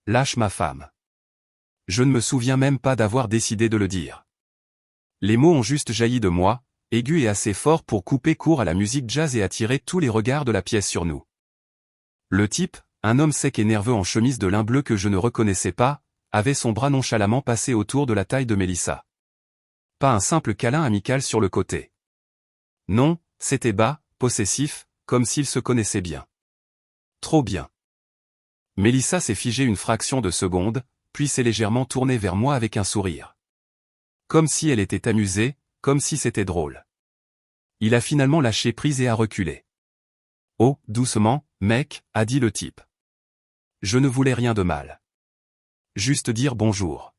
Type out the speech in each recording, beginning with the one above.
lâche ma femme. Je ne me souviens même pas d'avoir décidé de le dire. Les mots ont juste jailli de moi, aigus et assez forts pour couper court à la musique jazz et attirer tous les regards de la pièce sur nous. Le type, un homme sec et nerveux en chemise de lin bleu que je ne reconnaissais pas, avait son bras nonchalamment passé autour de la taille de Mélissa. Pas un simple câlin amical sur le côté. Non, c'était bas, possessif, comme s'ils se connaissaient bien. Trop bien. Mélissa s'est figée une fraction de seconde, puis s'est légèrement tournée vers moi avec un sourire. Comme si elle était amusée, comme si c'était drôle. Il a finalement lâché prise et a reculé. Oh, doucement, mec, a dit le type. Je ne voulais rien de mal. Juste dire bonjour.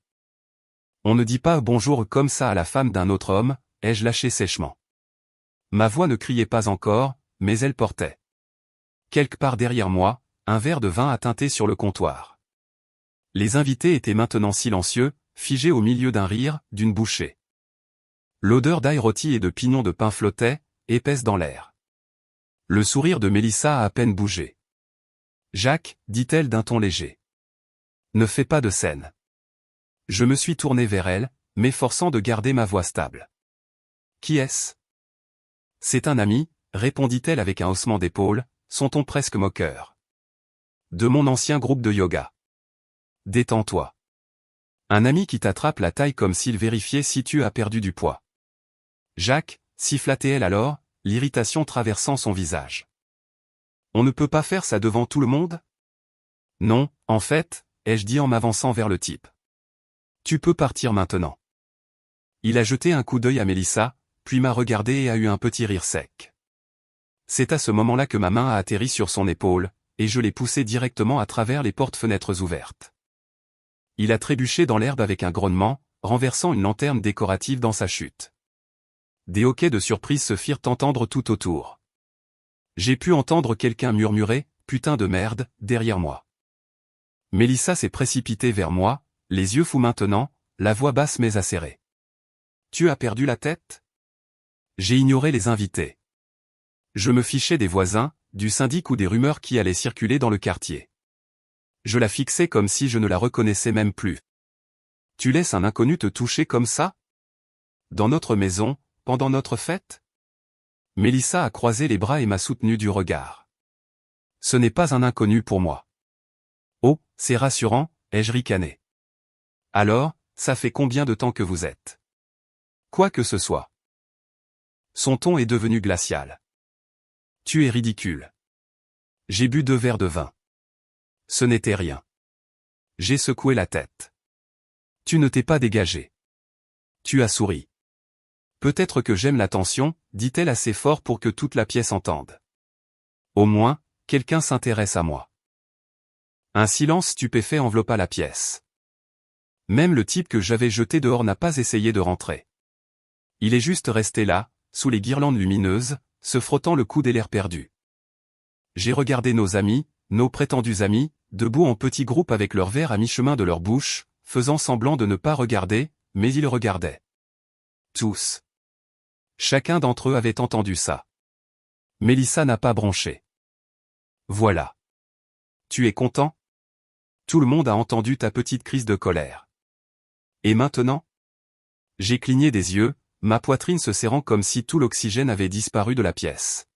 On ne dit pas bonjour comme ça à la femme d'un autre homme, ai-je lâché sèchement. Ma voix ne criait pas encore, mais elle portait. Quelque part derrière moi, un verre de vin a tinté sur le comptoir. Les invités étaient maintenant silencieux, figés au milieu d'un rire, d'une bouchée. L'odeur d'ail rôti et de pignons de pain flottait, épaisse dans l'air. Le sourire de Mélissa a à peine bougé. Jacques, dit-elle d'un ton léger. Ne fais pas de scène. Je me suis tourné vers elle, m'efforçant de garder ma voix stable. Qui est-ce? C'est un ami, répondit-elle avec un haussement d'épaule, son ton presque moqueur. De mon ancien groupe de yoga. Détends-toi. Un ami qui t'attrape la taille comme s'il vérifiait si tu as perdu du poids. Jacques, siffla-t-elle alors, l'irritation traversant son visage. On ne peut pas faire ça devant tout le monde? Non, en fait, ai-je dit en m'avançant vers le type. Tu peux partir maintenant. Il a jeté un coup d'œil à Mélissa, puis m'a regardé et a eu un petit rire sec. C'est à ce moment-là que ma main a atterri sur son épaule, et je l'ai poussé directement à travers les portes-fenêtres ouvertes. Il a trébuché dans l'herbe avec un grognement, renversant une lanterne décorative dans sa chute. Des hoquets de surprise se firent entendre tout autour. J'ai pu entendre quelqu'un murmurer « Putain de merde » derrière moi. Mélissa s'est précipitée vers moi, les yeux fous maintenant, la voix basse mais acérée. Tu as perdu la tête? J'ai ignoré les invités. Je me fichais des voisins, du syndic ou des rumeurs qui allaient circuler dans le quartier. Je la fixais comme si je ne la reconnaissais même plus. Tu laisses un inconnu te toucher comme ça? Dans notre maison, pendant notre fête? Mélissa a croisé les bras et m'a soutenu du regard. Ce n'est pas un inconnu pour moi. Oh, c'est rassurant, ai-je ricané. Alors, ça fait combien de temps que vous êtes? Quoi que ce soit. Son ton est devenu glacial. Tu es ridicule. J'ai bu 2 verres de vin. Ce n'était rien. J'ai secoué la tête. Tu ne t'es pas dégagé. Tu as souri. Peut-être que j'aime l'attention, dit-elle assez fort pour que toute la pièce entende. Au moins, quelqu'un s'intéresse à moi. Un silence stupéfait enveloppa la pièce. Même le type que j'avais jeté dehors n'a pas essayé de rentrer. Il est juste resté là, sous les guirlandes lumineuses, se frottant le coude et l'air perdu. J'ai regardé nos amis, nos prétendus amis, debout en petits groupes avec leur verre à mi-chemin de leur bouche, faisant semblant de ne pas regarder, mais ils regardaient. Tous. Chacun d'entre eux avait entendu ça. Mélissa n'a pas bronché. Voilà. Tu es content? Tout le monde a entendu ta petite crise de colère. Et maintenant? J'ai cligné des yeux, ma poitrine se serrant comme si tout l'oxygène avait disparu de la pièce.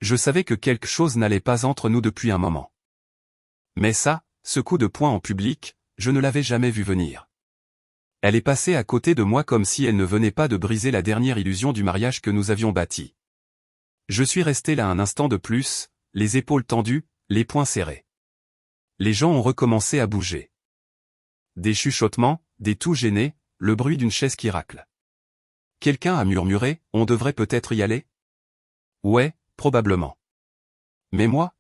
Je savais que quelque chose n'allait pas entre nous depuis un moment. Mais ça, ce coup de poing en public, je ne l'avais jamais vu venir. Elle est passée à côté de moi comme si elle ne venait pas de briser la dernière illusion du mariage que nous avions bâti. Je suis resté là un instant de plus, les épaules tendues, les poings serrés. Les gens ont recommencé à bouger. Des chuchotements, des toux gênés, le bruit d'une chaise qui racle. Quelqu'un a murmuré, on devrait peut-être y aller? Ouais, probablement. Mais moi?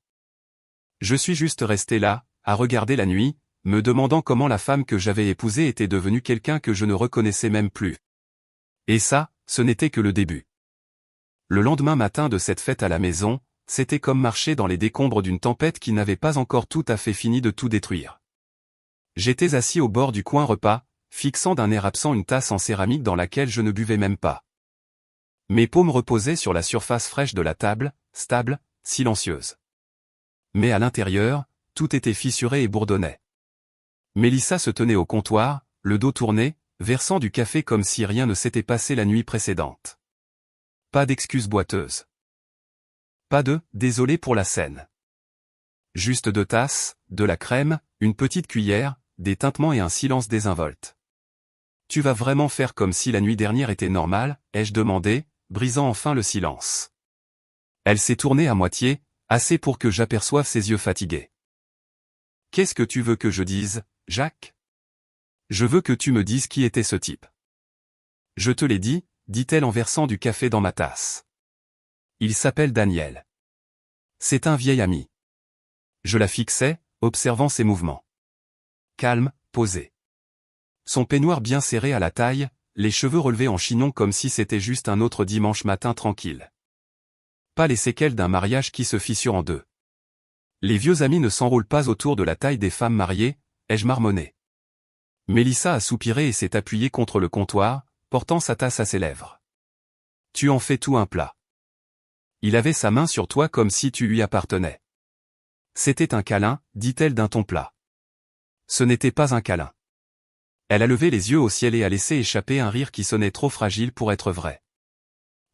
Je suis juste resté là, à regarder la nuit, me demandant comment la femme que j'avais épousée était devenue quelqu'un que je ne reconnaissais même plus. Et ça, ce n'était que le début. Le lendemain matin de cette fête à la maison, c'était comme marcher dans les décombres d'une tempête qui n'avait pas encore tout à fait fini de tout détruire. J'étais assis au bord du coin repas, fixant d'un air absent une tasse en céramique dans laquelle je ne buvais même pas. Mes paumes reposaient sur la surface fraîche de la table, stable, silencieuse. Mais à l'intérieur, tout était fissuré et bourdonnait. Mélissa se tenait au comptoir, le dos tourné, versant du café comme si rien ne s'était passé la nuit précédente. Pas d'excuses boiteuses. Pas de « désolé pour la scène ». Juste 2 tasses, de la crème, une petite cuillère, des tintements et un silence désinvolte. « Tu vas vraiment faire comme si la nuit dernière était normale ?» ai-je demandé, brisant enfin le silence. Elle s'est tournée à moitié, assez pour que j'aperçoive ses yeux fatigués. « Qu'est-ce que tu veux que je dise, Jacques ? Je veux que tu me dises qui était ce type. » « Je te l'ai dit, » dit-elle en versant du café dans ma tasse. « Il s'appelle Daniel. C'est un vieil ami. » Je la fixais, observant ses mouvements. Calme, posé. Son peignoir bien serré à la taille, les cheveux relevés en chignon comme si c'était juste un autre dimanche matin tranquille. Pas les séquelles d'un mariage qui se fissure en deux. Les vieux amis ne s'enroulent pas autour de la taille des femmes mariées, ai-je marmonné. Mélissa a soupiré et s'est appuyée contre le comptoir, portant sa tasse à ses lèvres. Tu en fais tout un plat. Il avait sa main sur toi comme si tu lui appartenais. C'était un câlin, dit-elle d'un ton plat. Ce n'était pas un câlin. Elle a levé les yeux au ciel et a laissé échapper un rire qui sonnait trop fragile pour être vrai.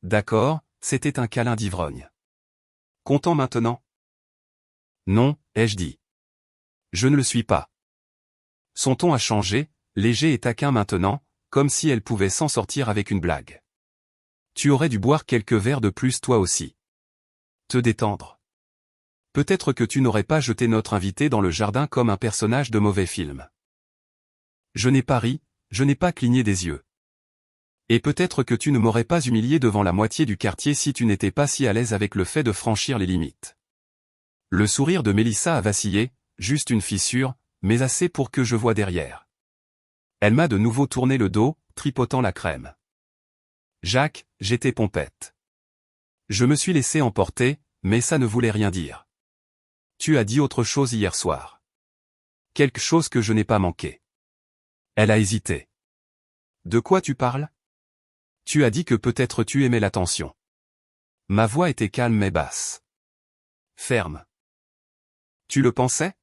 D'accord, c'était un câlin d'ivrogne. Content maintenant ? Non, ai-je dit. Je ne le suis pas. Son ton a changé, léger et taquin maintenant, comme si elle pouvait s'en sortir avec une blague. Tu aurais dû boire quelques verres de plus toi aussi. Te détendre. Peut-être que tu n'aurais pas jeté notre invité dans le jardin comme un personnage de mauvais film. Je n'ai pas ri, je n'ai pas cligné des yeux. Et peut-être que tu ne m'aurais pas humilié devant la moitié du quartier si tu n'étais pas si à l'aise avec le fait de franchir les limites. Le sourire de Mélissa a vacillé, juste une fissure, mais assez pour que je voie derrière. Elle m'a de nouveau tourné le dos, tripotant la crème. Jacques, j'étais pompette. Je me suis laissé emporter, mais ça ne voulait rien dire. Tu as dit autre chose hier soir. Quelque chose que je n'ai pas manqué. Elle a hésité. De quoi tu parles ? Tu as dit que peut-être tu aimais l'attention. Ma voix était calme mais basse. Ferme. Tu le pensais ?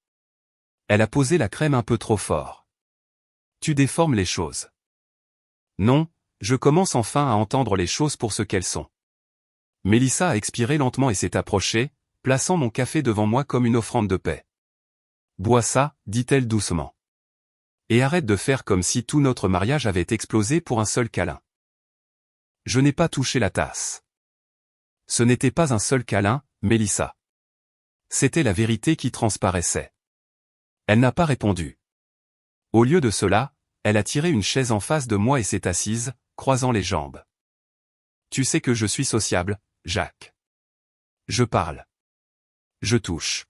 Elle a posé la crème un peu trop fort. Tu déformes les choses. Non, je commence enfin à entendre les choses pour ce qu'elles sont. Mélissa a expiré lentement et s'est approchée, plaçant mon café devant moi comme une offrande de paix. Bois ça, dit-elle doucement. Et arrête de faire comme si tout notre mariage avait explosé pour un seul câlin. Je n'ai pas touché la tasse. Ce n'était pas un seul câlin, Mélissa. C'était la vérité qui transparaissait. Elle n'a pas répondu. Au lieu de cela, elle a tiré une chaise en face de moi et s'est assise, croisant les jambes. Tu sais que je suis sociable, Jacques. Je parle. Je touche.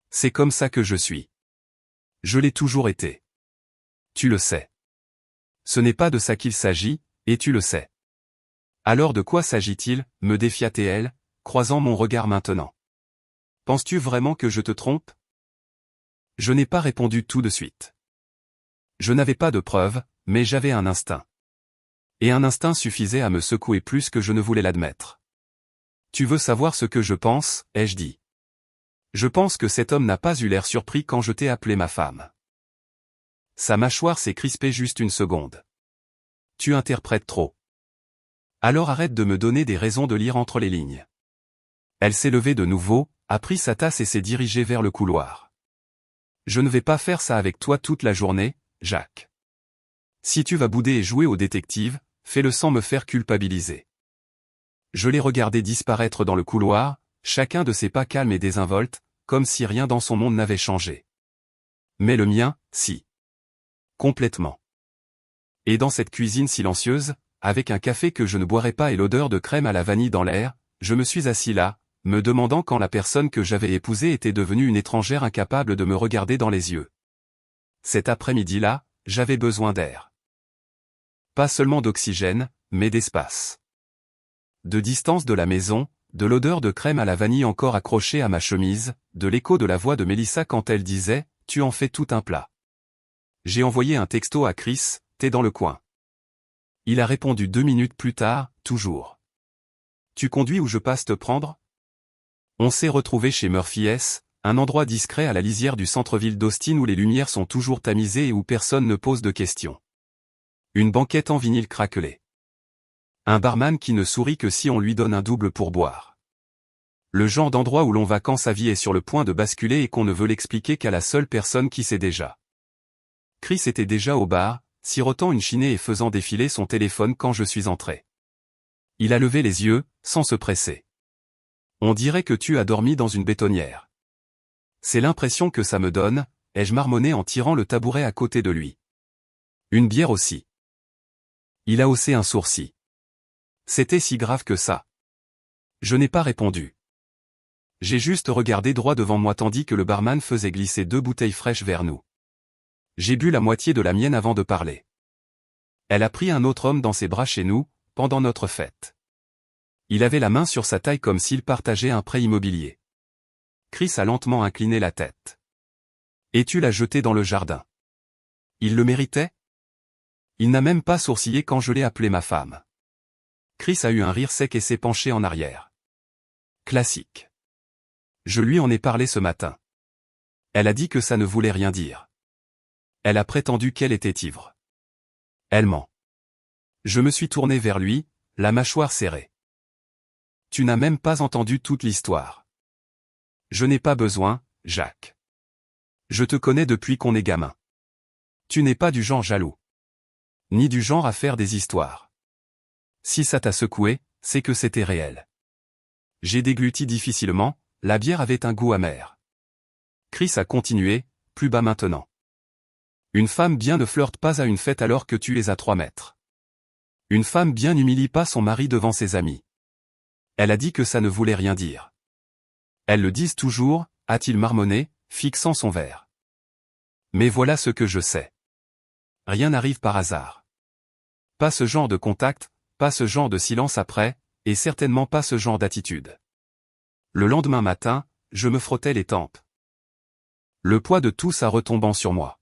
C'est comme ça que je suis. Je l'ai toujours été. Tu le sais. Ce n'est pas de ça qu'il s'agit, et tu le sais. Alors de quoi s'agit-il, me défia-t-elle, croisant mon regard maintenant. Penses-tu vraiment que je te trompe ? Je n'ai pas répondu tout de suite. Je n'avais pas de preuves, mais j'avais un instinct. Et un instinct suffisait à me secouer plus que je ne voulais l'admettre. Tu veux savoir ce que je pense, ai-je dit. Je pense que cet homme n'a pas eu l'air surpris quand je t'ai appelé ma femme. Sa mâchoire s'est crispée juste une seconde. Tu interprètes trop. Alors arrête de me donner des raisons de lire entre les lignes. Elle s'est levée de nouveau, a pris sa tasse et s'est dirigée vers le couloir. Je ne vais pas faire ça avec toi toute la journée, Jacques. Si tu vas bouder et jouer au détective, fais-le sans me faire culpabiliser. Je l'ai regardé disparaître dans le couloir, chacun de ses pas calmes et désinvoltes, comme si rien dans son monde n'avait changé. Mais le mien, si. Complètement. Et dans cette cuisine silencieuse, avec un café que je ne boirais pas et l'odeur de crème à la vanille dans l'air, je me suis assis là, me demandant quand la personne que j'avais épousée était devenue une étrangère incapable de me regarder dans les yeux. Cet après-midi-là, j'avais besoin d'air. Pas seulement d'oxygène, mais d'espace. De distance de la maison, de l'odeur de crème à la vanille encore accrochée à ma chemise, de l'écho de la voix de Mélissa quand elle disait « Tu en fais tout un plat ». J'ai envoyé un texto à Chris, t'es dans le coin. Il a répondu 2 minutes plus tard, toujours. Tu conduis ou je passe te prendre ? On s'est retrouvés chez Murphy S., Un endroit discret à la lisière du centre-ville d'Austin où les lumières sont toujours tamisées et où personne ne pose de questions. Une banquette en vinyle craquelé. Un barman qui ne sourit que si on lui donne un double pour boire. Le genre d'endroit où l'on va quand sa vie est sur le point de basculer et qu'on ne veut l'expliquer qu'à la seule personne qui sait déjà. Chris était déjà au bar, sirotant une chinée et faisant défiler son téléphone quand je suis entré. Il a levé les yeux, sans se presser. On dirait que tu as dormi dans une bétonnière. C'est l'impression que ça me donne, ai-je marmonné en tirant le tabouret à côté de lui. Une bière aussi. Il a haussé un sourcil. C'était si grave que ça. Je n'ai pas répondu. J'ai juste regardé droit devant moi tandis que le barman faisait glisser 2 bouteilles fraîches vers nous. J'ai bu la moitié de la mienne avant de parler. Elle a pris un autre homme dans ses bras chez nous, pendant notre fête. Il avait la main sur sa taille comme s'il partageait un prêt immobilier. Chris a lentement incliné la tête. Et tu l'as jeté dans le jardin. Il le méritait? Il n'a même pas sourcillé quand je l'ai appelé ma femme. Chris a eu un rire sec et s'est penché en arrière. Classique. Je lui en ai parlé ce matin. Elle a dit que ça ne voulait rien dire. Elle a prétendu qu'elle était ivre. Elle ment. Je me suis tourné vers lui, la mâchoire serrée. Tu n'as même pas entendu toute l'histoire. Je n'ai pas besoin, Jacques. Je te connais depuis qu'on est gamin. Tu n'es pas du genre jaloux. Ni du genre à faire des histoires. Si ça t'a secoué, c'est que c'était réel. J'ai dégluti difficilement, la bière avait un goût amer. Chris a continué, plus bas maintenant. Une femme bien ne flirte pas à une fête alors que tu es à 3 mètres. Une femme bien n'humilie pas son mari devant ses amis. Elle a dit que ça ne voulait rien dire. Elles le disent toujours, a-t-il marmonné, fixant son verre. Mais voilà ce que je sais. Rien n'arrive par hasard. Pas ce genre de contact, pas ce genre de silence après, et certainement pas ce genre d'attitude. Le lendemain matin, je me frottais les tempes. Le poids de tout ça retombant sur moi.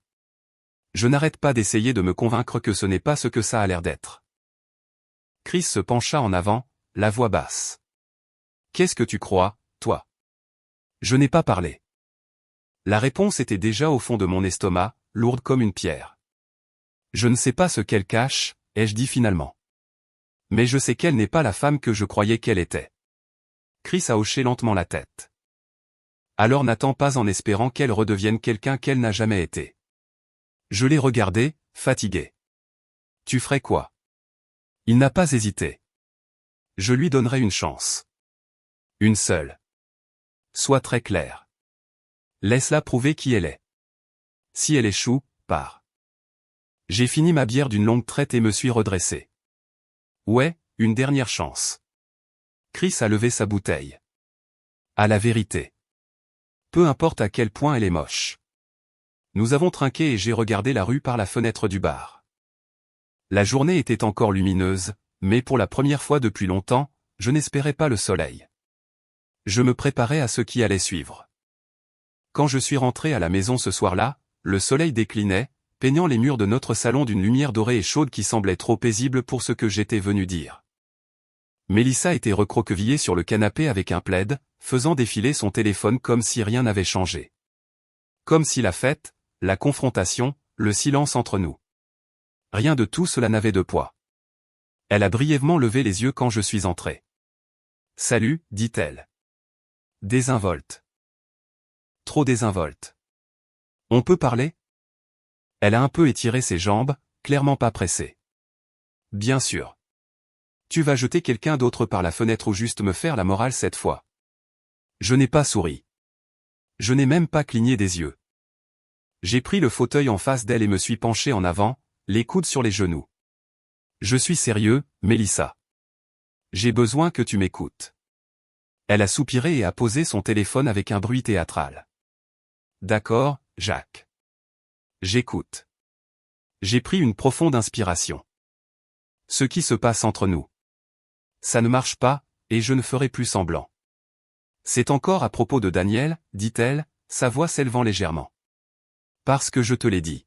Je n'arrête pas d'essayer de me convaincre que ce n'est pas ce que ça a l'air d'être. Chris se pencha en avant, la voix basse. Qu'est-ce que tu crois, toi? Je n'ai pas parlé. La réponse était déjà au fond de mon estomac, lourde comme une pierre. Je ne sais pas ce qu'elle cache, ai-je dit finalement. Mais je sais qu'elle n'est pas la femme que je croyais qu'elle était. Chris a hoché lentement la tête. Alors n'attends pas en espérant qu'elle redevienne quelqu'un qu'elle n'a jamais été. Je l'ai regardé, fatigué. Tu ferais quoi? Il n'a pas hésité. Je lui donnerai une chance. Une seule. Sois très clair. Laisse-la prouver qui elle est. Si elle échoue, pars. J'ai fini ma bière d'une longue traite et me suis redressé. Ouais, une dernière chance. Chris a levé sa bouteille. À la vérité. Peu importe à quel point elle est moche. Nous avons trinqué et j'ai regardé la rue par la fenêtre du bar. La journée était encore lumineuse, mais pour la première fois depuis longtemps, je n'espérais pas le soleil. Je me préparais à ce qui allait suivre. Quand je suis rentré à la maison ce soir-là, le soleil déclinait, peignant les murs de notre salon d'une lumière dorée et chaude qui semblait trop paisible pour ce que j'étais venu dire. Mélissa était recroquevillée sur le canapé avec un plaid, faisant défiler son téléphone comme si rien n'avait changé. Comme si la fête, la confrontation, le silence entre nous. Rien de tout cela n'avait de poids. Elle a brièvement levé les yeux quand je suis entré. « Salut », dit-elle. Désinvolte. Trop désinvolte. On peut parler? Elle a un peu étiré ses jambes, clairement pas pressée. Bien sûr. Tu vas jeter quelqu'un d'autre par la fenêtre ou juste me faire la morale cette fois. Je n'ai pas souri. Je n'ai même pas cligné des yeux. J'ai pris le fauteuil en face d'elle et me suis penché en avant, les coudes sur les genoux. Je suis sérieux, Mélissa. J'ai besoin que tu m'écoutes. Elle a soupiré et a posé son téléphone avec un bruit théâtral. D'accord, Jacques. J'écoute. J'ai pris une profonde inspiration. Ce qui se passe entre nous. Ça ne marche pas, et je ne ferai plus semblant. C'est encore à propos de Daniel, dit-elle, sa voix s'élevant légèrement. Parce que je te l'ai dit.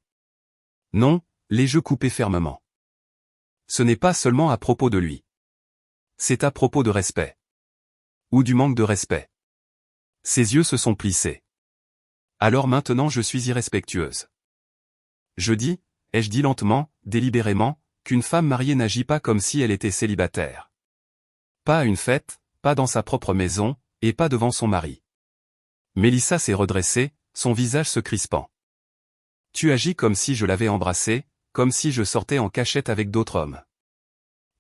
Non, les yeux coupés fermement. Ce n'est pas seulement à propos de lui. C'est à propos de respect. Ou du manque de respect. Ses yeux se sont plissés. Alors maintenant je suis irrespectueuse. Je dis, ai-je dit lentement, délibérément, qu'une femme mariée n'agit pas comme si elle était célibataire. Pas à une fête, pas dans sa propre maison, et pas devant son mari. Mélissa s'est redressée, son visage se crispant. Tu agis comme si je l'avais embrassée, comme si je sortais en cachette avec d'autres hommes.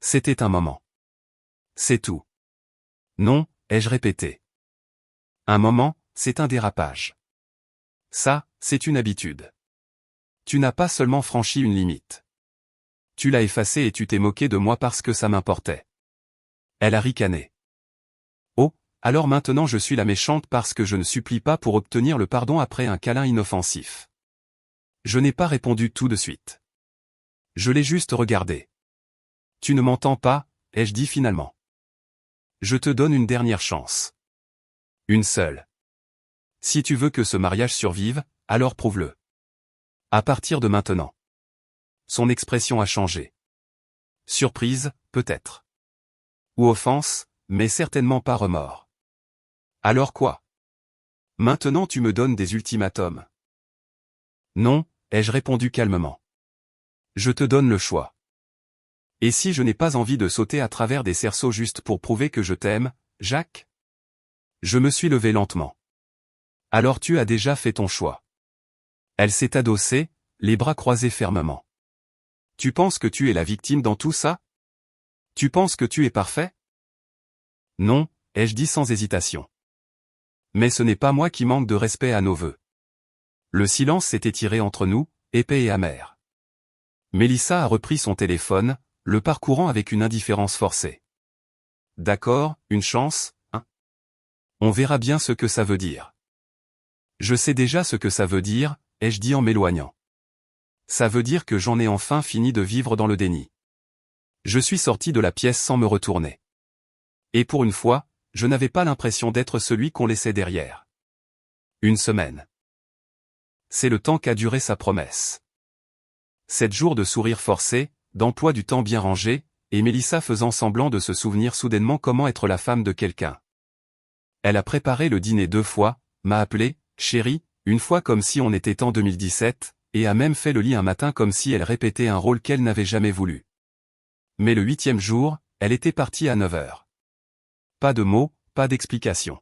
C'était un moment. C'est tout. Non, ai-je répété. Un moment, c'est un dérapage. Ça, c'est une habitude. Tu n'as pas seulement franchi une limite. Tu l'as effacée et tu t'es moqué de moi parce que ça m'importait. Elle a ricané. Oh, alors maintenant je suis la méchante parce que je ne supplie pas pour obtenir le pardon après un câlin inoffensif. Je n'ai pas répondu tout de suite. Je l'ai juste regardé. Tu ne m'entends pas, ai-je dit finalement. Je te donne une dernière chance. Une seule. Si tu veux que ce mariage survive, alors prouve-le. À partir de maintenant. Son expression a changé. Surprise, peut-être. Ou offense, mais certainement pas remords. Alors quoi? Maintenant tu me donnes des ultimatums. Non, ai-je répondu calmement. Je te donne le choix. Et si je n'ai pas envie de sauter à travers des cerceaux juste pour prouver que je t'aime, Jacques? Je me suis levé lentement. Alors tu as déjà fait ton choix. Elle s'est adossée, les bras croisés fermement. Tu penses que tu es la victime dans tout ça? Tu penses que tu es parfait? Non, ai-je dit sans hésitation. Mais ce n'est pas moi qui manque de respect à nos vœux. Le silence s'est étiré entre nous, épais et amer. Mélissa a repris son téléphone, le parcourant avec une indifférence forcée. D'accord, une chance, hein? On verra bien ce que ça veut dire. Je sais déjà ce que ça veut dire, ai-je dit en m'éloignant. Ça veut dire que j'en ai enfin fini de vivre dans le déni. Je suis sorti de la pièce sans me retourner. Et pour une fois, je n'avais pas l'impression d'être celui qu'on laissait derrière. Une semaine. C'est le temps qu'a duré sa promesse. 7 jours de sourires forcés, d'emploi du temps bien rangé, et Mélissa faisant semblant de se souvenir soudainement comment être la femme de quelqu'un. Elle a préparé le dîner 2 fois, m'a appelé « chérie », une fois comme si on était en 2017, et a même fait le lit un matin comme si elle répétait un rôle qu'elle n'avait jamais voulu. Mais le 8e jour, elle était partie à 9 heures. Pas de mots, pas d'explication.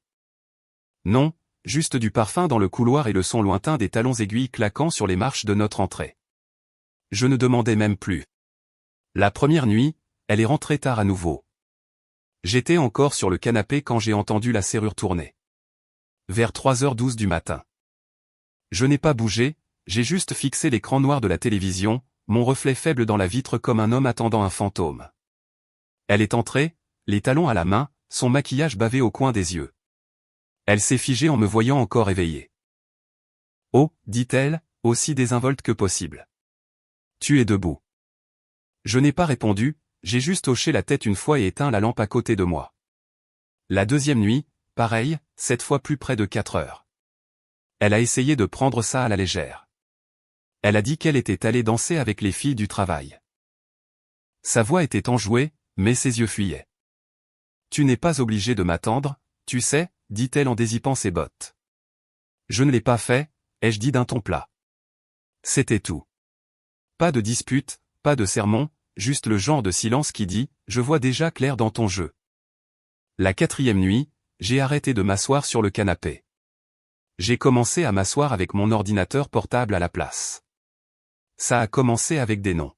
Non, juste du parfum dans le couloir et le son lointain des talons aiguilles claquant sur les marches de notre entrée. Je ne demandais même plus. La première nuit, elle est rentrée tard à nouveau. J'étais encore sur le canapé quand j'ai entendu la serrure tourner. Vers 3h12 du matin. Je n'ai pas bougé, j'ai juste fixé l'écran noir de la télévision, mon reflet faible dans la vitre comme un homme attendant un fantôme. Elle est entrée, les talons à la main, son maquillage bavé au coin des yeux. Elle s'est figée en me voyant encore éveillé. Oh, dit-elle, aussi désinvolte que possible. Tu es debout. Je n'ai pas répondu, j'ai juste hoché la tête une fois et éteint la lampe à côté de moi. La deuxième nuit, pareil, cette fois plus près de 4 heures. Elle a essayé de prendre ça à la légère. Elle a dit qu'elle était allée danser avec les filles du travail. Sa voix était enjouée, mais ses yeux fuyaient. Tu n'es pas obligé de m'attendre, tu sais, dit-elle en dézippant ses bottes. Je ne l'ai pas fait, ai-je dit d'un ton plat. C'était tout. Pas de dispute, pas de sermon, juste le genre de silence qui dit « Je vois déjà clair dans ton jeu ». La 4e nuit, j'ai arrêté de m'asseoir sur le canapé. J'ai commencé à m'asseoir avec mon ordinateur portable à la place. Ça a commencé avec des noms.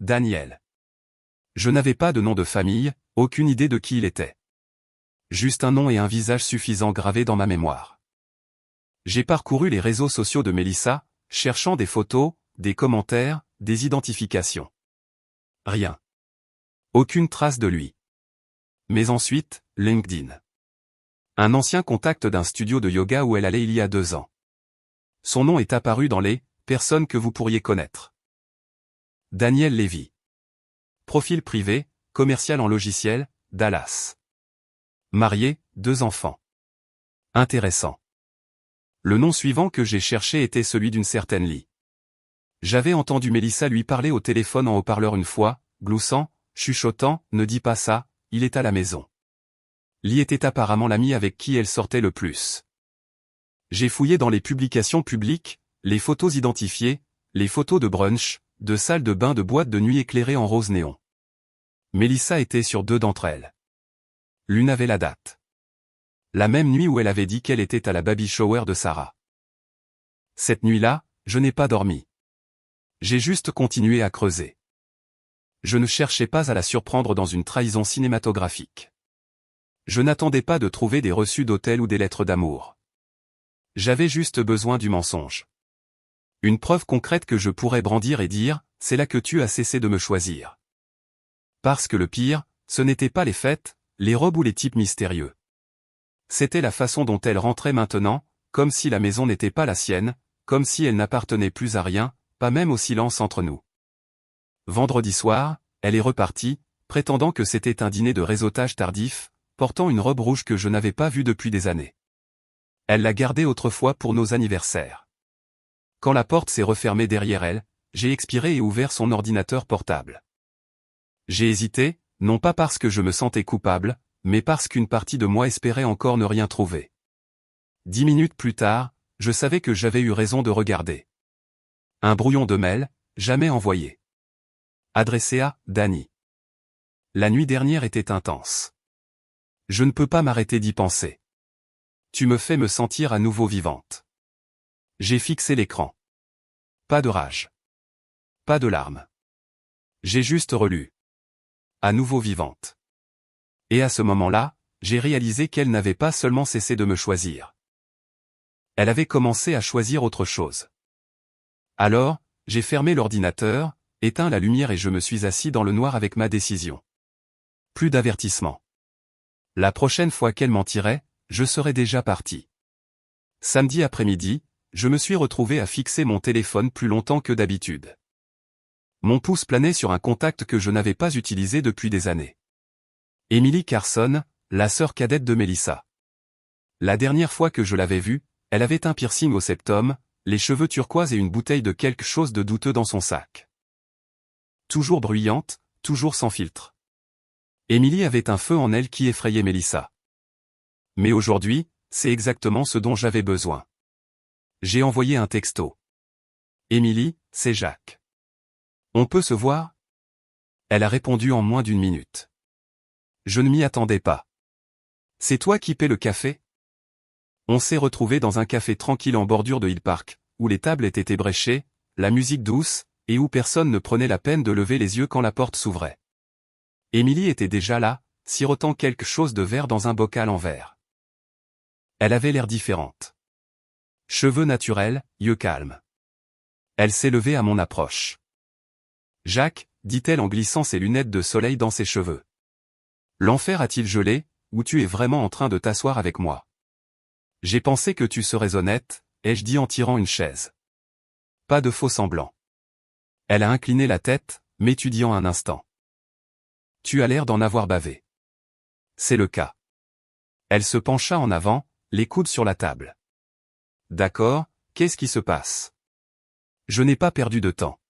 Daniel. Je n'avais pas de nom de famille, aucune idée de qui il était. Juste un nom et un visage suffisant gravés dans ma mémoire. J'ai parcouru les réseaux sociaux de Mélissa, cherchant des photos, des commentaires, des identifications. Rien. Aucune trace de lui. Mais ensuite, LinkedIn. Un ancien contact d'un studio de yoga où elle allait il y a 2 ans. Son nom est apparu dans les « personnes que vous pourriez connaître ». Daniel Lévy. Profil privé, commercial en logiciel, Dallas. Marié, 2 enfants. Intéressant. Le nom suivant que j'ai cherché était celui d'une certaine Lee. J'avais entendu Mélissa lui parler au téléphone en haut-parleur une fois, gloussant, chuchotant, ne dis pas ça, il est à la maison. Lee était apparemment l'ami avec qui elle sortait le plus. J'ai fouillé dans les publications publiques, les photos identifiées, les photos de brunch, de salles de bain, de boîtes de nuit éclairées en rose néon. Mélissa était sur 2 d'entre elles. L'une avait la date. La même nuit où elle avait dit qu'elle était à la baby shower de Sarah. Cette nuit-là, je n'ai pas dormi. J'ai juste continué à creuser. Je ne cherchais pas à la surprendre dans une trahison cinématographique. Je n'attendais pas de trouver des reçus d'hôtel ou des lettres d'amour. J'avais juste besoin du mensonge. Une preuve concrète que je pourrais brandir et dire, c'est là que tu as cessé de me choisir. Parce que le pire, ce n'était pas les fêtes, les robes ou les types mystérieux. C'était la façon dont elle rentrait maintenant, comme si la maison n'était pas la sienne, comme si elle n'appartenait plus à rien, pas même au silence entre nous. Vendredi soir, elle est repartie, prétendant que c'était un dîner de réseautage tardif, portant une robe rouge que je n'avais pas vue depuis des années. Elle l'a gardée autrefois pour nos anniversaires. Quand la porte s'est refermée derrière elle, j'ai expiré et ouvert son ordinateur portable. J'ai hésité, non pas parce que je me sentais coupable, mais parce qu'une partie de moi espérait encore ne rien trouver. 10 minutes plus tard, je savais que j'avais eu raison de regarder. Un brouillon de mail, jamais envoyé. Adressé à Danny. La nuit dernière était intense. Je ne peux pas m'arrêter d'y penser. Tu me fais me sentir à nouveau vivante. J'ai fixé l'écran. Pas de rage. Pas de larmes. J'ai juste relu. À nouveau vivante. Et à ce moment-là, j'ai réalisé qu'elle n'avait pas seulement cessé de me choisir. Elle avait commencé à choisir autre chose. Alors, j'ai fermé l'ordinateur, éteint la lumière et je me suis assis dans le noir avec ma décision. Plus d'avertissement. La prochaine fois qu'elle mentirait, je serais déjà parti. Samedi après-midi, je me suis retrouvé à fixer mon téléphone plus longtemps que d'habitude. Mon pouce planait sur un contact que je n'avais pas utilisé depuis des années. Emily Carson, la sœur cadette de Mélissa. La dernière fois que je l'avais vue, elle avait un piercing au septum, les cheveux turquoise et une bouteille de quelque chose de douteux dans son sac. Toujours bruyante, toujours sans filtre. Emily avait un feu en elle qui effrayait Mélissa. Mais aujourd'hui, c'est exactement ce dont j'avais besoin. J'ai envoyé un texto. Emily, c'est Jacques. On peut se voir? Elle a répondu en moins d'1 minute. Je ne m'y attendais pas. C'est toi qui paies le café? On s'est retrouvés dans un café tranquille en bordure de Hill Park, où les tables étaient ébréchées, la musique douce, et où personne ne prenait la peine de lever les yeux quand la porte s'ouvrait. Emily était déjà là, sirotant quelque chose de vert dans un bocal en verre. Elle avait l'air différente. Cheveux naturels, yeux calmes. Elle s'est levée à mon approche. Jacques, dit-elle en glissant ses lunettes de soleil dans ses cheveux. L'enfer a-t-il gelé, ou tu es vraiment en train de t'asseoir avec moi? J'ai pensé que tu serais honnête, ai-je dit en tirant une chaise. Pas de faux semblant. Elle a incliné la tête, m'étudiant un instant. Tu as l'air d'en avoir bavé. C'est le cas. Elle se pencha en avant, les coudes sur la table. D'accord, qu'est-ce qui se passe? Je n'ai pas perdu de temps.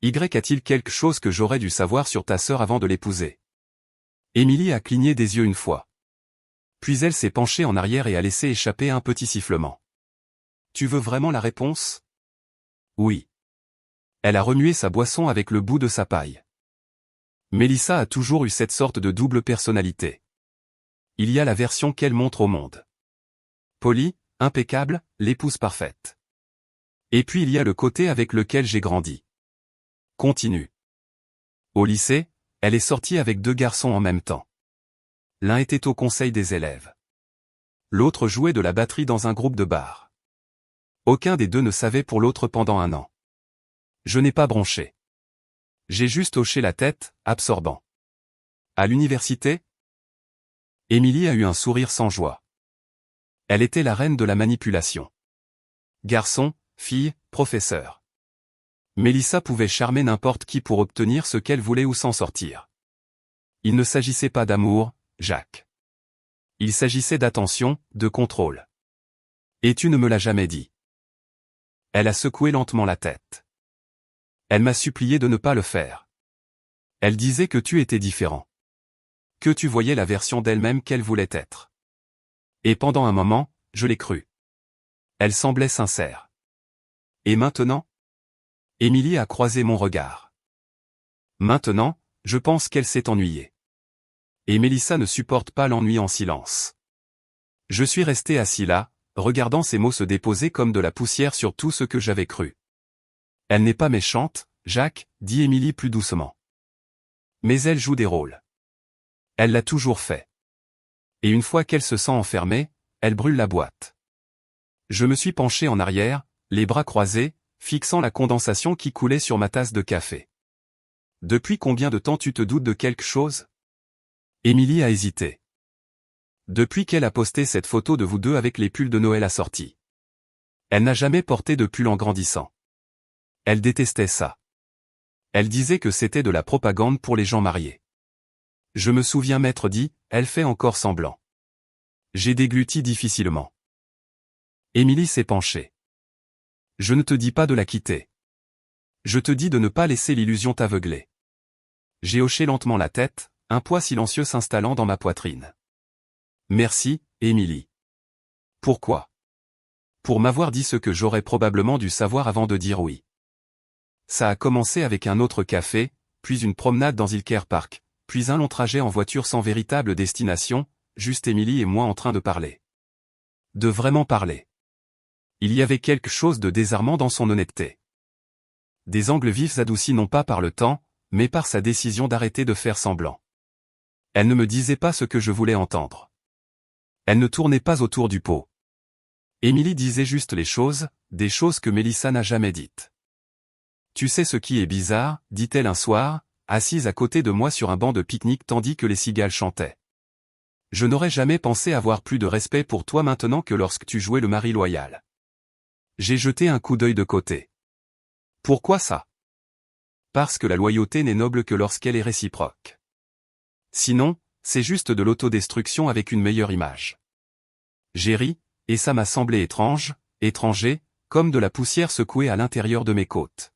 Y a-t-il quelque chose que j'aurais dû savoir sur ta sœur avant de l'épouser? Emily a cligné des yeux une fois. Puis elle s'est penchée en arrière et a laissé échapper un petit sifflement. Tu veux vraiment la réponse? Oui. Elle a remué sa boisson avec le bout de sa paille. Mélissa a toujours eu cette sorte de double personnalité. Il y a la version qu'elle montre au monde. Polie, impeccable, l'épouse parfaite. Et puis il y a le côté avec lequel j'ai grandi. Continue. Au lycée, elle est sortie avec 2 garçons en même temps. L'un était au conseil des élèves. L'autre jouait de la batterie dans un groupe de bar. Aucun des deux ne savait pour l'autre pendant 1 an. Je n'ai pas bronché. J'ai juste hoché la tête, absorbant. À l'université? Emily a eu un sourire sans joie. Elle était la reine de la manipulation. Garçon, fille, professeur. Mélissa pouvait charmer n'importe qui pour obtenir ce qu'elle voulait ou s'en sortir. Il ne s'agissait pas d'amour, Jacques. Il s'agissait d'attention, de contrôle. Et tu ne me l'as jamais dit. Elle a secoué lentement la tête. Elle m'a supplié de ne pas le faire. Elle disait que tu étais différent. Que tu voyais la version d'elle-même qu'elle voulait être. Et pendant un moment, je l'ai cru. Elle semblait sincère. Et maintenant? Émilie a croisé mon regard. Maintenant, je pense qu'elle s'est ennuyée. Et Mélissa ne supporte pas l'ennui en silence. Je suis resté assis là, regardant ces mots se déposer comme de la poussière sur tout ce que j'avais cru. Elle n'est pas méchante, Jacques, dit Émilie plus doucement. Mais elle joue des rôles. Elle l'a toujours fait. Et une fois qu'elle se sent enfermée, elle brûle la boîte. Je me suis penché en arrière, les bras croisés, fixant la condensation qui coulait sur ma tasse de café. Depuis combien de temps tu te doutes de quelque chose? Émilie a hésité. Depuis qu'elle a posté cette photo de vous deux avec les pulls de Noël assortis. Elle n'a jamais porté de pull en grandissant. Elle détestait ça. Elle disait que c'était de la propagande pour les gens mariés. Je me souviens m'être dit, elle fait encore semblant. J'ai dégluti difficilement. Émilie s'est penchée. Je ne te dis pas de la quitter. Je te dis de ne pas laisser l'illusion t'aveugler. J'ai hoché lentement la tête, un poids silencieux s'installant dans ma poitrine. Merci, Émilie. Pourquoi? Pour m'avoir dit ce que j'aurais probablement dû savoir avant de dire oui. Ça a commencé avec un autre café, puis une promenade dans Ilker Park, puis un long trajet en voiture sans véritable destination, juste Émilie et moi en train de parler. De vraiment parler. Il y avait quelque chose de désarmant dans son honnêteté. Des angles vifs adoucis non pas par le temps, mais par sa décision d'arrêter de faire semblant. Elle ne me disait pas ce que je voulais entendre. Elle ne tournait pas autour du pot. Émilie disait juste les choses, des choses que Mélissa n'a jamais dites. Tu sais ce qui est bizarre, dit-elle un soir, assise à côté de moi sur un banc de pique-nique tandis que les cigales chantaient. Je n'aurais jamais pensé avoir plus de respect pour toi maintenant que lorsque tu jouais le mari loyal. J'ai jeté un coup d'œil de côté. Pourquoi ça? Parce que la loyauté n'est noble que lorsqu'elle est réciproque. Sinon, c'est juste de l'autodestruction avec une meilleure image. J'ai ri, et ça m'a semblé étrange, étranger, comme de la poussière secouée à l'intérieur de mes côtes.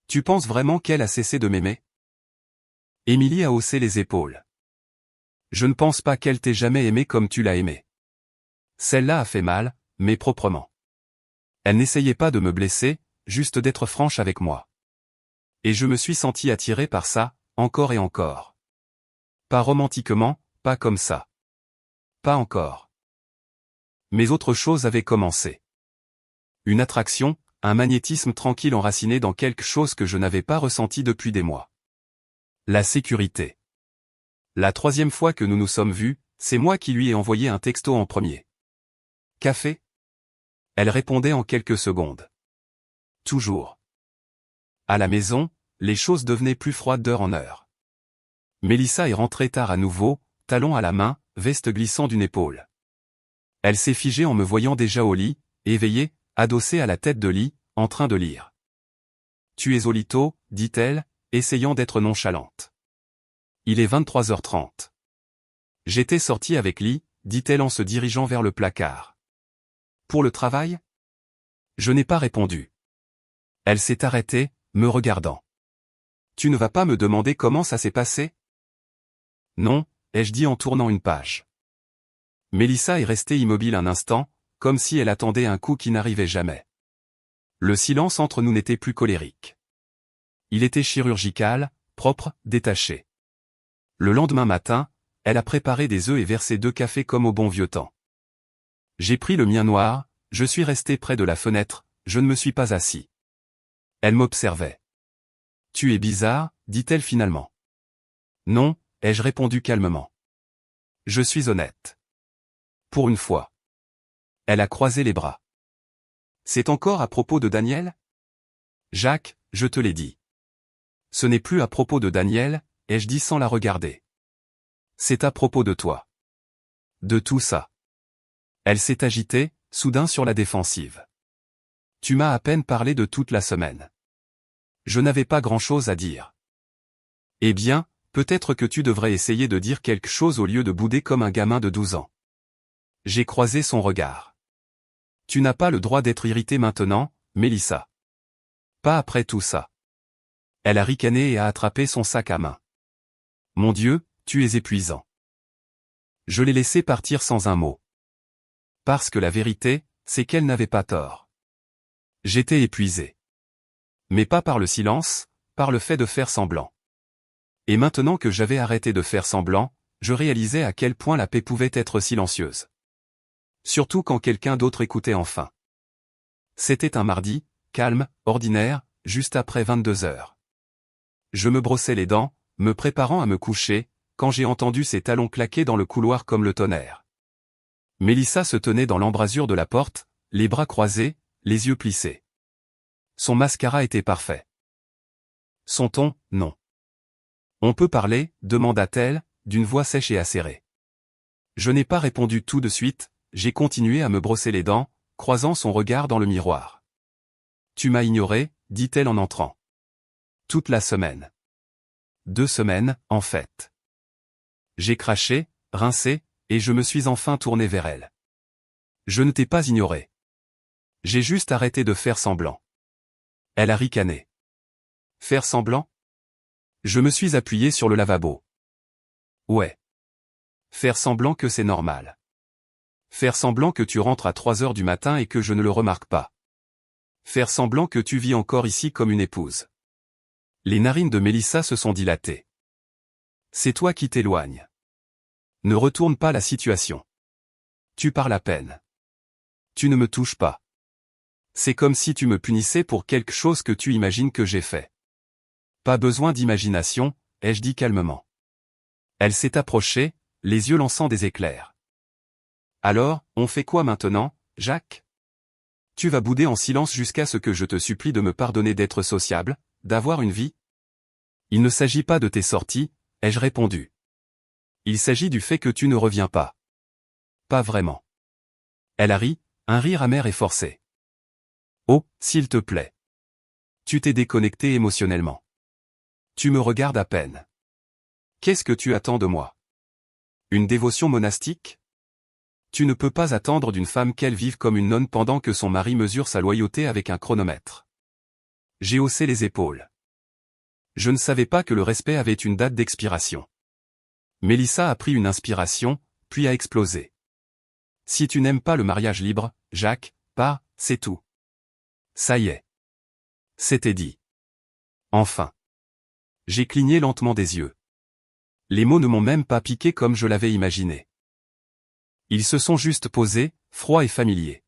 Tu penses vraiment qu'elle a cessé de m'aimer? Émilie a haussé les épaules. Je ne pense pas qu'elle t'ait jamais aimé comme tu l'as aimé. Celle-là a fait mal, mais proprement. Elle n'essayait pas de me blesser, juste d'être franche avec moi. Et je me suis senti attiré par ça, encore et encore. Pas romantiquement, pas comme ça. Pas encore. Mais autre chose avait commencé. Une attraction, un magnétisme tranquille enraciné dans quelque chose que je n'avais pas ressenti depuis des mois. La sécurité. La troisième fois que nous nous sommes vus, c'est moi qui lui ai envoyé un texto en premier. Café? Elle répondait en quelques secondes. Toujours. À la maison, les choses devenaient plus froides d'heure en heure. Mélissa est rentrée tard à nouveau, talon à la main, veste glissant d'une épaule. Elle s'est figée en me voyant déjà au lit, éveillée, adossée à la tête de lit, en train de lire. Tu es au lit tôt, dit-elle, essayant d'être nonchalante. Il est 23h30. J'étais sortie avec Lee, dit-elle en se dirigeant vers le placard. Pour le travail? Je n'ai pas répondu. Elle s'est arrêtée, me regardant. Tu ne vas pas me demander comment ça s'est passé? Non, ai-je dit en tournant une page. Mélissa est restée immobile un instant, comme si elle attendait un coup qui n'arrivait jamais. Le silence entre nous n'était plus colérique. Il était chirurgical, propre, détaché. Le lendemain matin, elle a préparé des œufs et versé 2 cafés comme au bon vieux temps. J'ai pris le mien noir, je suis resté près de la fenêtre, je ne me suis pas assis. Elle m'observait. Tu es bizarre, dit-elle finalement. Non, ai-je répondu calmement. Je suis honnête. Pour une fois. Elle a croisé les bras. C'est encore à propos de Daniel? Jacques, je te l'ai dit. Ce n'est plus à propos de Daniel, ai-je dit sans la regarder. C'est à propos de toi. De tout ça. Elle s'est agitée, soudain sur la défensive. Tu m'as à peine parlé de toute la semaine. Je n'avais pas grand-chose à dire. Eh bien, peut-être que tu devrais essayer de dire quelque chose au lieu de bouder comme un gamin de 12 ans. J'ai croisé son regard. Tu n'as pas le droit d'être irritée maintenant, Mélissa. Pas après tout ça. Elle a ricané et a attrapé son sac à main. Mon Dieu, tu es épuisant. Je l'ai laissé partir sans un mot. Parce que la vérité, c'est qu'elle n'avait pas tort. J'étais épuisé. Mais pas par le silence, par le fait de faire semblant. Et maintenant que j'avais arrêté de faire semblant, je réalisais à quel point la paix pouvait être silencieuse. Surtout quand quelqu'un d'autre écoutait enfin. C'était un mardi, calme, ordinaire, juste après 22 heures. Je me brossais les dents, me préparant à me coucher, quand j'ai entendu ses talons claquer dans le couloir comme le tonnerre. Mélissa se tenait dans l'embrasure de la porte, les bras croisés, les yeux plissés. Son mascara était parfait. Son ton, non. On peut parler, demanda-t-elle, d'une voix sèche et acérée. Je n'ai pas répondu tout de suite, j'ai continué à me brosser les dents, croisant son regard dans le miroir. Tu m'as ignoré, dit-elle en entrant. Toute la semaine. 2 semaines, en fait. J'ai craché, rincé, et je me suis enfin tourné vers elle. Je ne t'ai pas ignoré. J'ai juste arrêté de faire semblant. Elle a ricané. Faire semblant? Je me suis appuyé sur le lavabo. Ouais. Faire semblant que c'est normal. Faire semblant que tu rentres à 3 heures du matin et que je ne le remarque pas. Faire semblant que tu vis encore ici comme une épouse. Les narines de Mélissa se sont dilatées. C'est toi qui t'éloignes. Ne retourne pas la situation. Tu parles à peine. Tu ne me touches pas. C'est comme si tu me punissais pour quelque chose que tu imagines que j'ai fait. Pas besoin d'imagination, ai-je dit calmement. Elle s'est approchée, les yeux lançant des éclairs. Alors, on fait quoi maintenant, Jacques? Tu vas bouder en silence jusqu'à ce que je te supplie de me pardonner d'être sociable, d'avoir une vie? Il ne s'agit pas de tes sorties, ai-je répondu. Il s'agit du fait que tu ne reviens pas. Pas vraiment. Elle a ri, un rire amer et forcé. Oh, s'il te plaît. Tu t'es déconnecté émotionnellement. Tu me regardes à peine. Qu'est-ce que tu attends de moi? Une dévotion monastique? Tu ne peux pas attendre d'une femme qu'elle vive comme une nonne pendant que son mari mesure sa loyauté avec un chronomètre. J'ai haussé les épaules. Je ne savais pas que le respect avait une date d'expiration. Mélissa a pris une inspiration, puis a explosé. Si tu n'aimes pas le mariage libre, Jacques, pas, c'est tout. Ça y est. C'était dit. Enfin. J'ai cligné lentement des yeux. Les mots ne m'ont même pas piqué comme je l'avais imaginé. Ils se sont juste posés, froids et familiers.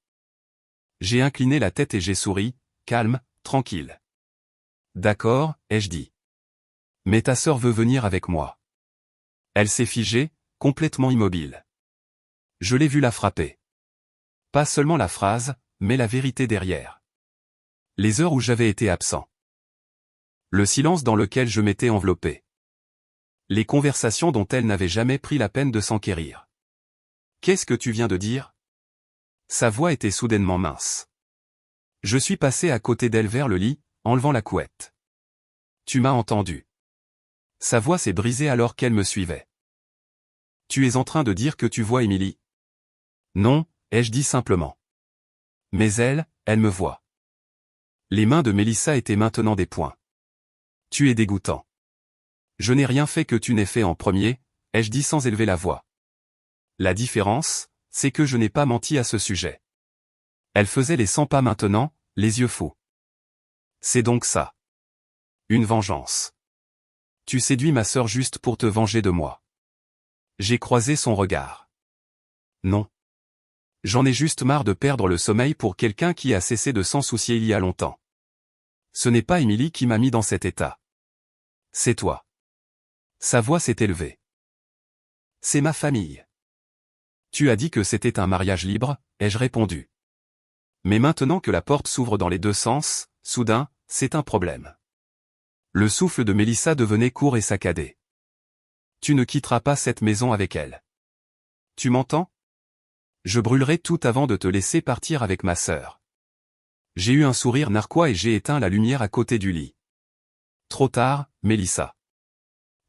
J'ai incliné la tête et j'ai souri, calme, tranquille. D'accord, ai-je dit. Mais ta sœur veut venir avec moi. Elle s'est figée, complètement immobile. Je l'ai vue la frapper. Pas seulement la phrase, mais la vérité derrière. Les heures où j'avais été absent. Le silence dans lequel je m'étais enveloppé. Les conversations dont elle n'avait jamais pris la peine de s'enquérir. Qu'est-ce que tu viens de dire? Sa voix était soudainement mince. Je suis passé à côté d'elle vers le lit, enlevant la couette. Tu m'as entendu. Sa voix s'est brisée alors qu'elle me suivait. Tu es en train de dire que tu vois Émilie? Non, ai-je dit simplement. Mais elle me voit. Les mains de Mélissa étaient maintenant des poings. Tu es dégoûtant. Je n'ai rien fait que tu n'aies fait en premier, ai-je dit sans élever la voix. La différence, c'est que je n'ai pas menti à ce sujet. Elle faisait les 100 pas maintenant, les yeux fous. C'est donc ça. Une vengeance. Tu séduis ma sœur juste pour te venger de moi. J'ai croisé son regard. Non. J'en ai juste marre de perdre le sommeil pour quelqu'un qui a cessé de s'en soucier il y a longtemps. Ce n'est pas Émilie qui m'a mis dans cet état. C'est toi. Sa voix s'est élevée. C'est ma famille. Tu as dit que c'était un mariage libre, ai-je répondu. Mais maintenant que la porte s'ouvre dans les deux sens, soudain, c'est un problème. Le souffle de Mélissa devenait court et saccadé. Tu ne quitteras pas cette maison avec elle. Tu m'entends? Je brûlerai tout avant de te laisser partir avec ma sœur. J'ai eu un sourire narquois et j'ai éteint la lumière à côté du lit. Trop tard, Mélissa.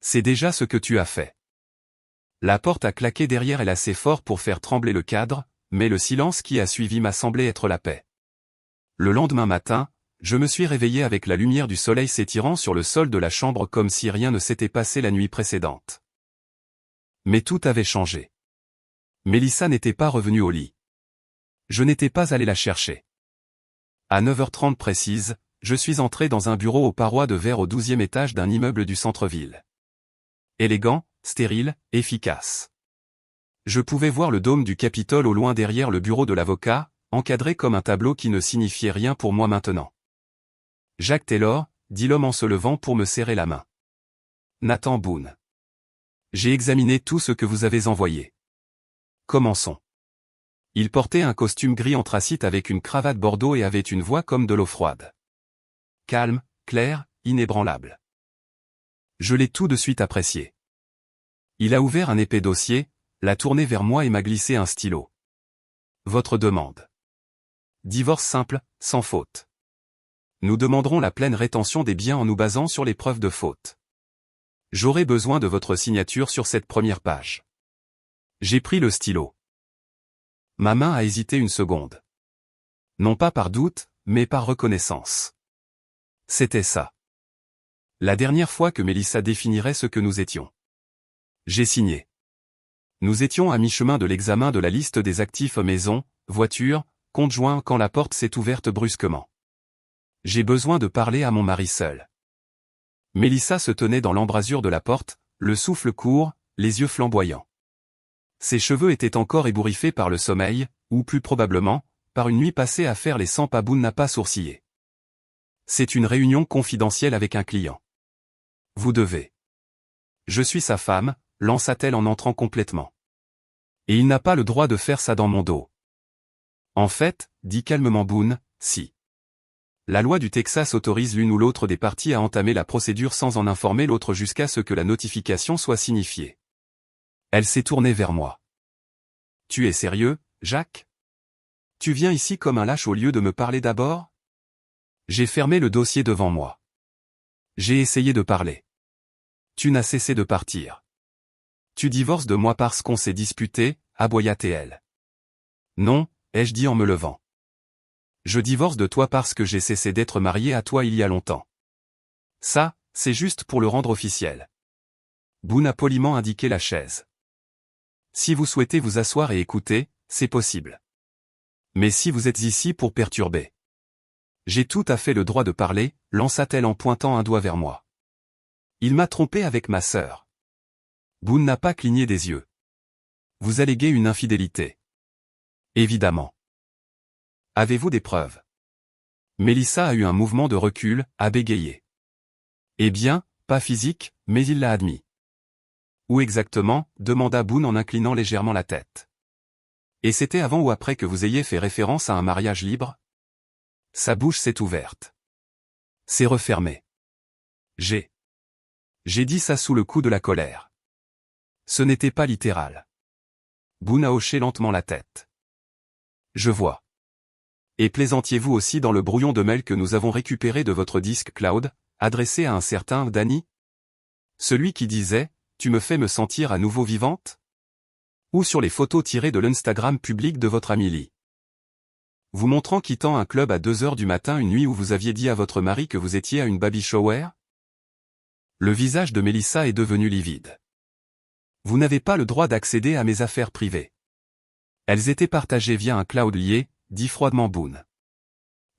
C'est déjà ce que tu as fait. La porte a claqué derrière elle assez fort pour faire trembler le cadre, mais le silence qui a suivi m'a semblé être la paix. Le lendemain matin, je me suis réveillé avec la lumière du soleil s'étirant sur le sol de la chambre comme si rien ne s'était passé la nuit précédente. Mais tout avait changé. Mélissa n'était pas revenue au lit. Je n'étais pas allé la chercher. À 9h30 précise, je suis entré dans un bureau aux parois de verre au 12e étage d'un immeuble du centre-ville. Élégant, stérile, efficace. Je pouvais voir le dôme du Capitole au loin derrière le bureau de l'avocat, encadré comme un tableau qui ne signifiait rien pour moi maintenant. Jacques Taylor, dit l'homme en se levant pour me serrer la main. Nathan Boone. J'ai examiné tout ce que vous avez envoyé. Commençons. Il portait un costume gris anthracite avec une cravate bordeaux et avait une voix comme de l'eau froide. Calme, clair, inébranlable. Je l'ai tout de suite apprécié. Il a ouvert un épais dossier, l'a tourné vers moi et m'a glissé un stylo. Votre demande. Divorce simple, sans faute. Nous demanderons la pleine rétention des biens en nous basant sur les preuves de faute. J'aurai besoin de votre signature sur cette première page. J'ai pris le stylo. Ma main a hésité une seconde. Non pas par doute, mais par reconnaissance. C'était ça. La dernière fois que Mélissa définirait ce que nous étions. J'ai signé. Nous étions à mi-chemin de l'examen de la liste des actifs maison, voiture, compte joint quand la porte s'est ouverte brusquement. J'ai besoin de parler à mon mari seul. Mélissa se tenait dans l'embrasure de la porte, le souffle court, les yeux flamboyants. Ses cheveux étaient encore ébouriffés par le sommeil, ou plus probablement, par une nuit passée à faire les 100 pas. Boone n'a pas sourcillé. C'est une réunion confidentielle avec un client. Vous devez. Je suis sa femme, lança-t-elle en entrant complètement. Et il n'a pas le droit de faire ça dans mon dos. En fait, dit calmement Boone, si. La loi du Texas autorise l'une ou l'autre des parties à entamer la procédure sans en informer l'autre jusqu'à ce que la notification soit signifiée. Elle s'est tournée vers moi. Tu es sérieux, Jacques? Tu viens ici comme un lâche au lieu de me parler d'abord? J'ai fermé le dossier devant moi. J'ai essayé de parler. Tu n'as cessé de partir. Tu divorces de moi parce qu'on s'est disputé, aboya-t-elle. Non, ai-je dit en me levant. Je divorce de toi parce que j'ai cessé d'être marié à toi il y a longtemps. Ça, c'est juste pour le rendre officiel. Boone a poliment indiqué la chaise. Si vous souhaitez vous asseoir et écouter, c'est possible. Mais si vous êtes ici pour perturber. J'ai tout à fait le droit de parler, lança-t-elle en pointant un doigt vers moi. Il m'a trompé avec ma sœur. Boone n'a pas cligné des yeux. Vous alléguez une infidélité. Évidemment. Avez-vous des preuves? Mélissa a eu un mouvement de recul, a bégayé. Eh bien, pas physique, mais il l'a admis. Où exactement? Demanda Boone en inclinant légèrement la tête. Et c'était avant ou après que vous ayez fait référence à un mariage libre? Sa bouche s'est ouverte. C'est refermé. J'ai dit ça sous le coup de la colère. Ce n'était pas littéral. Boone a hoché lentement la tête. Je vois. Et plaisantiez-vous aussi dans le brouillon de mail que nous avons récupéré de votre disque cloud, adressé à un certain Danny? Celui qui disait, tu me fais me sentir à nouveau vivante? Ou sur les photos tirées de l'Instagram public de votre amie Lee? Vous montrant quittant un club à 2h du matin une nuit où vous aviez dit à votre mari que vous étiez à une baby shower? Le visage de Mélissa est devenu livide. Vous n'avez pas le droit d'accéder à mes affaires privées. Elles étaient partagées via un cloud lié, dit froidement Boone.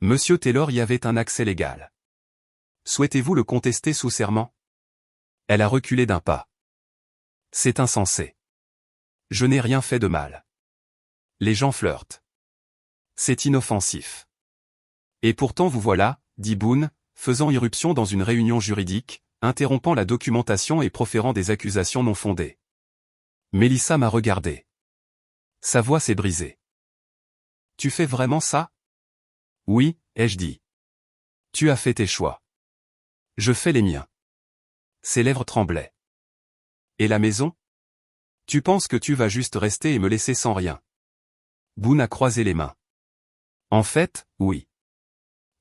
Monsieur Taylor y avait un accès légal. Souhaitez-vous le contester sous serment? Elle a reculé d'un pas. C'est insensé. Je n'ai rien fait de mal. Les gens flirtent. C'est inoffensif. Et pourtant vous voilà, dit Boone, faisant irruption dans une réunion juridique, interrompant la documentation et proférant des accusations non fondées. Mélissa m'a regardé. Sa voix s'est brisée. Tu fais vraiment ça? Oui, ai-je dit. Tu as fait tes choix. Je fais les miens. Ses lèvres tremblaient. Et la maison? Tu penses que tu vas juste rester et me laisser sans rien? Boone a croisé les mains. En fait, oui.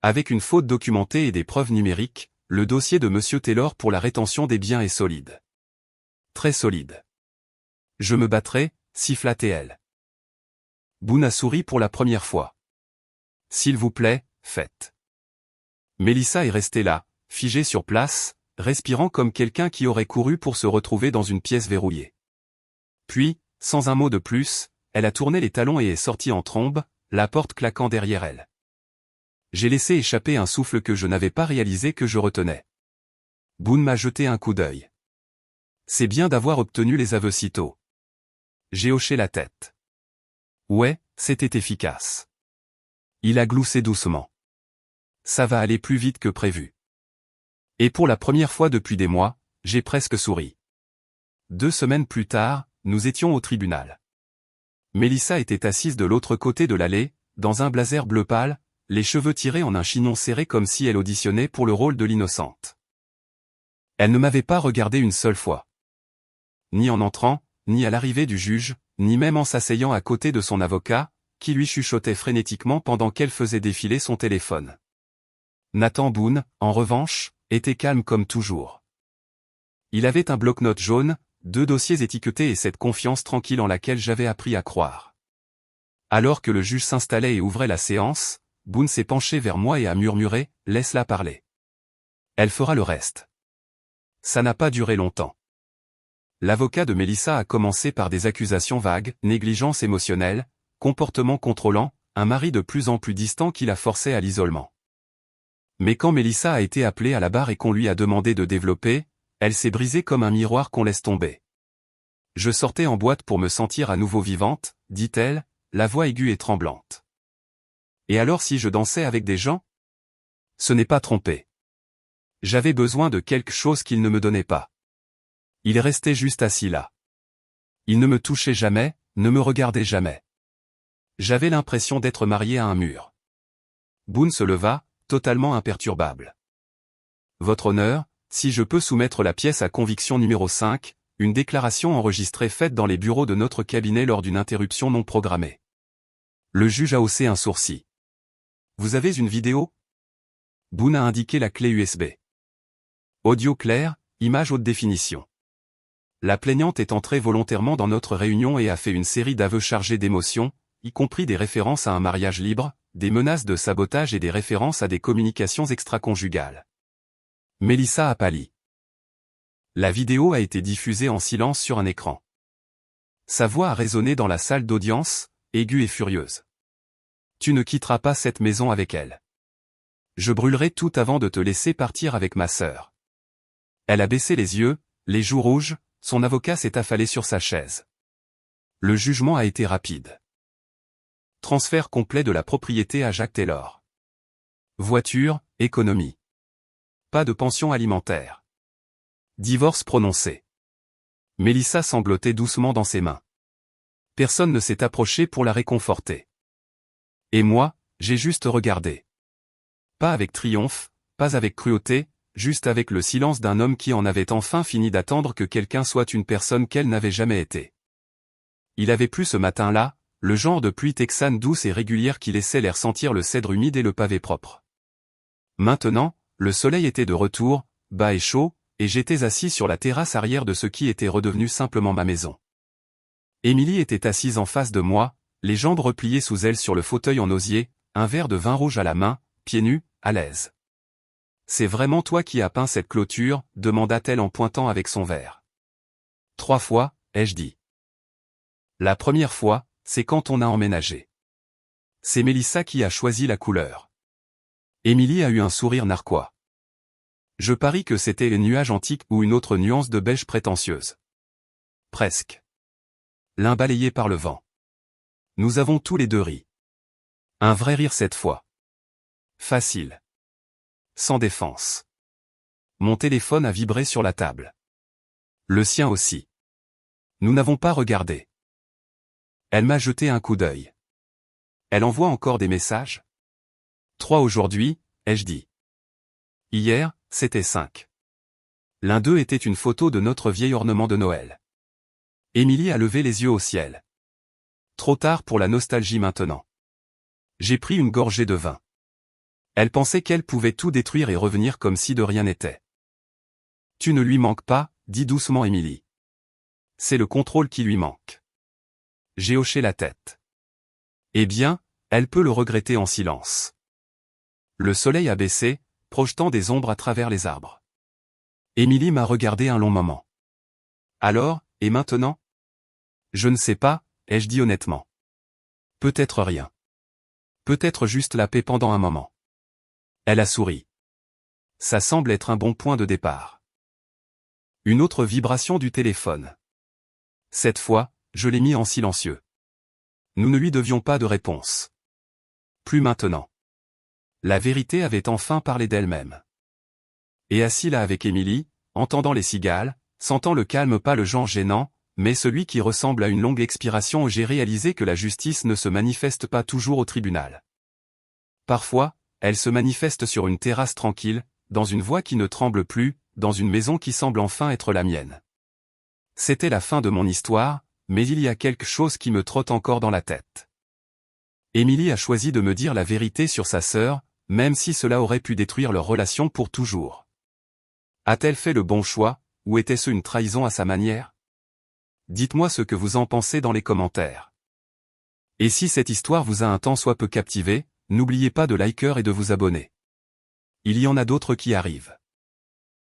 Avec une faute documentée et des preuves numériques, le dossier de Monsieur Taylor pour la rétention des biens est solide. Très solide. Je me battrai, siffla-t-elle. Boone a souri pour la première fois. S'il vous plaît, faites. Mélissa est restée là, figée sur place, respirant comme quelqu'un qui aurait couru pour se retrouver dans une pièce verrouillée. Puis, sans un mot de plus, elle a tourné les talons et est sortie en trombe, la porte claquant derrière elle. J'ai laissé échapper un souffle que je n'avais pas réalisé que je retenais. Boone m'a jeté un coup d'œil. C'est bien d'avoir obtenu les aveux si tôt. J'ai hoché la tête. Ouais, c'était efficace. Il a gloussé doucement. Ça va aller plus vite que prévu. Et pour la première fois depuis des mois, j'ai presque souri. 2 semaines plus tard, nous étions au tribunal. Mélissa était assise de l'autre côté de l'allée, dans un blazer bleu pâle, les cheveux tirés en un chignon serré comme si elle auditionnait pour le rôle de l'innocente. Elle ne m'avait pas regardé une seule fois. Ni en entrant, ni à l'arrivée du juge, ni même en s'asseyant à côté de son avocat, qui lui chuchotait frénétiquement pendant qu'elle faisait défiler son téléphone. Nathan Boone, en revanche, était calme comme toujours. Il avait un bloc-notes jaune, 2 dossiers étiquetés et cette confiance tranquille en laquelle j'avais appris à croire. Alors que le juge s'installait et ouvrait la séance, Boone s'est penché vers moi et a murmuré « Laisse-la parler. Elle fera le reste. » Ça n'a pas duré longtemps. L'avocat de Mélissa a commencé par des accusations vagues, négligence émotionnelle, comportement contrôlant, un mari de plus en plus distant qui la forçait à l'isolement. Mais quand Mélissa a été appelée à la barre et qu'on lui a demandé de développer, elle s'est brisée comme un miroir qu'on laisse tomber. Je sortais en boîte pour me sentir à nouveau vivante, dit-elle, la voix aiguë et tremblante. Et alors si je dansais avec des gens? Ce n'est pas trompé. J'avais besoin de quelque chose qu'il ne me donnait pas. Il restait juste assis là. Il ne me touchait jamais, ne me regardait jamais. J'avais l'impression d'être marié à un mur. Boone se leva, totalement imperturbable. Votre honneur, si je peux soumettre la pièce à conviction numéro 5, une déclaration enregistrée faite dans les bureaux de notre cabinet lors d'une interruption non programmée. Le juge a haussé un sourcil. Vous avez une vidéo? Boone a indiqué la clé USB. Audio clair, image haute définition. La plaignante est entrée volontairement dans notre réunion et a fait une série d'aveux chargés d'émotions, y compris des références à un mariage libre, des menaces de sabotage et des références à des communications extra-conjugales. Mélissa a pâli. La vidéo a été diffusée en silence sur un écran. Sa voix a résonné dans la salle d'audience, aiguë et furieuse. Tu ne quitteras pas cette maison avec elle. Je brûlerai tout avant de te laisser partir avec ma sœur. Elle a baissé les yeux, les joues rouges, son avocat s'est affalé sur sa chaise. Le jugement a été rapide. Transfert complet de la propriété à Jacques Taylor. Voiture, économie. Pas de pension alimentaire. Divorce prononcé. Mélissa sanglotait doucement dans ses mains. Personne ne s'est approché pour la réconforter. Et moi, j'ai juste regardé. Pas avec triomphe, pas avec cruauté, juste avec le silence d'un homme qui en avait enfin fini d'attendre que quelqu'un soit une personne qu'elle n'avait jamais été. Il avait plu ce matin-là, le genre de pluie texane douce et régulière qui laissait l'air sentir le cèdre humide et le pavé propre. Maintenant, le soleil était de retour, bas et chaud, et j'étais assis sur la terrasse arrière de ce qui était redevenu simplement ma maison. Émilie était assise en face de moi, les jambes repliées sous elle sur le fauteuil en osier, un verre de vin rouge à la main, pieds nus, à l'aise. « C'est vraiment toi qui as peint cette clôture ?» demanda-t-elle en pointant avec son verre. 3 fois, ai-je dit. La première fois, c'est quand on a emménagé. C'est Mélissa qui a choisi la couleur. Émilie a eu un sourire narquois. Je parie que c'était les nuages antiques ou une autre nuance de beige prétentieuse. Presque. L'un balayé par le vent. Nous avons tous les deux ri. Un vrai rire cette fois. Facile. Sans défense. Mon téléphone a vibré sur la table. Le sien aussi. Nous n'avons pas regardé. Elle m'a jeté un coup d'œil. Elle envoie encore des messages? 3 aujourd'hui, ai-je dit. Hier, c'était 5. L'un d'eux était une photo de notre vieil ornement de Noël. Émilie a levé les yeux au ciel. Trop tard pour la nostalgie maintenant. J'ai pris une gorgée de vin. Elle pensait qu'elle pouvait tout détruire et revenir comme si de rien n'était. Tu ne lui manques pas, dit doucement Émilie. C'est le contrôle qui lui manque. J'ai hoché la tête. Eh bien, elle peut le regretter en silence. Le soleil a baissé, projetant des ombres à travers les arbres. Émilie m'a regardé un long moment. Alors, et maintenant? Je ne sais pas, ai-je dit honnêtement. Peut-être rien. Peut-être juste la paix pendant un moment. Elle a souri. Ça semble être un bon point de départ. Une autre vibration du téléphone. Cette fois, je l'ai mis en silencieux. Nous ne lui devions pas de réponse. Plus maintenant. La vérité avait enfin parlé d'elle-même. Et assis là avec Émilie, entendant les cigales, sentant le calme, pas le genre gênant, mais celui qui ressemble à une longue expiration où j'ai réalisé que la justice ne se manifeste pas toujours au tribunal. Parfois, elle se manifeste sur une terrasse tranquille, dans une voix qui ne tremble plus, dans une maison qui semble enfin être la mienne. C'était la fin de mon histoire, mais il y a quelque chose qui me trotte encore dans la tête. Émilie a choisi de me dire la vérité sur sa sœur, même si cela aurait pu détruire leur relation pour toujours. A-t-elle fait le bon choix, ou était-ce une trahison à sa manière? Dites-moi ce que vous en pensez dans les commentaires. Et si cette histoire vous a un tant soit peu captivé, n'oubliez pas de liker et de vous abonner. Il y en a d'autres qui arrivent.